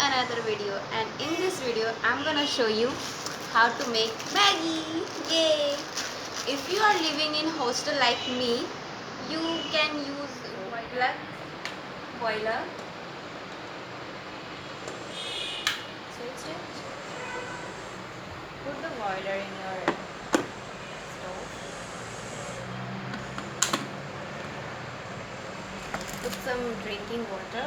another video, and in this video I'm gonna show you how to make Maggi. Yay! If you are living in hostel like me, you can use boiler. Switch it. Put the boiler in your stove. Put some drinking water.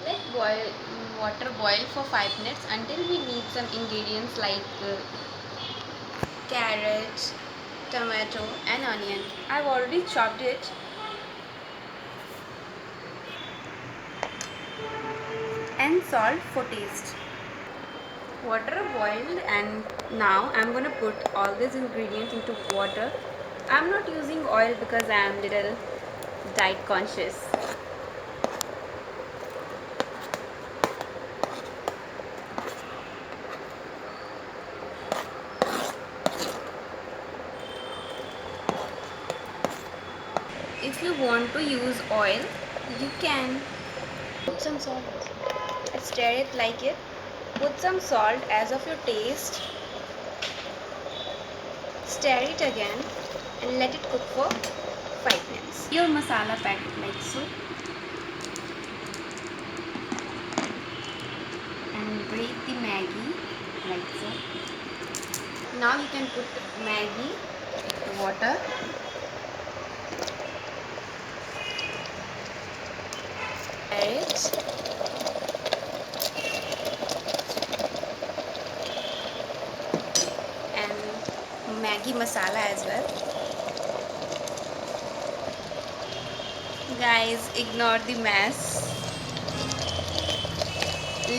Let water boil for 5 minutes until we need some ingredients like carrot, tomato and onion. I've already chopped it. And salt for taste. Water boiled, and now I'm gonna put all these ingredients into water. I'm not using oil because I am little diet conscious. If you want to use oil, you can put some salt. Stir it like it. Put some salt as of your taste. Stir it again and let it cook for 5 minutes. Your masala packet like so. And break the Maggi like so. Now you can put Maggi, water, carrots, and Maggi masala as well. Guys, ignore the mess.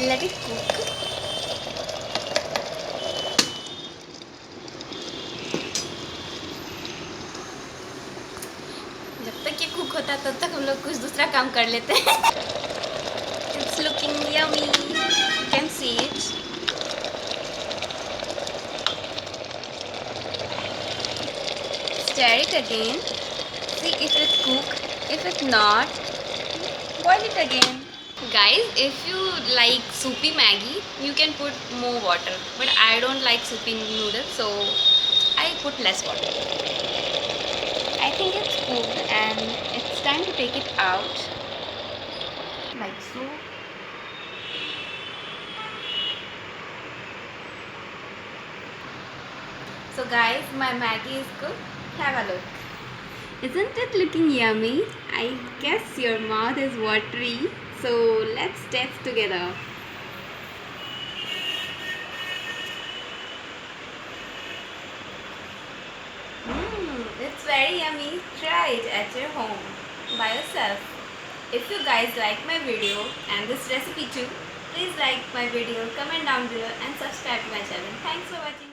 Let it cook. जब तक ये cook होता है तब तक हम लोग कुछ दूसरा काम कर लेते हैं. It's looking yummy. You can see it. Stir it again. See if it's cooked. If it's not, boil it again. Guys, if you like soupy Maggi, you can put more water. But I don't like soupy noodles, so I put less water. I think it's cooked and it's time to take it out. Like so. So guys, my Maggi is cooked. Have a look. Isn't it looking yummy? I guess your mouth is watery. So let's taste together. It's very yummy. Try it at your home by yourself. If you guys like my video and this recipe too, please like my video, comment down below and subscribe to my channel. Thanks for watching.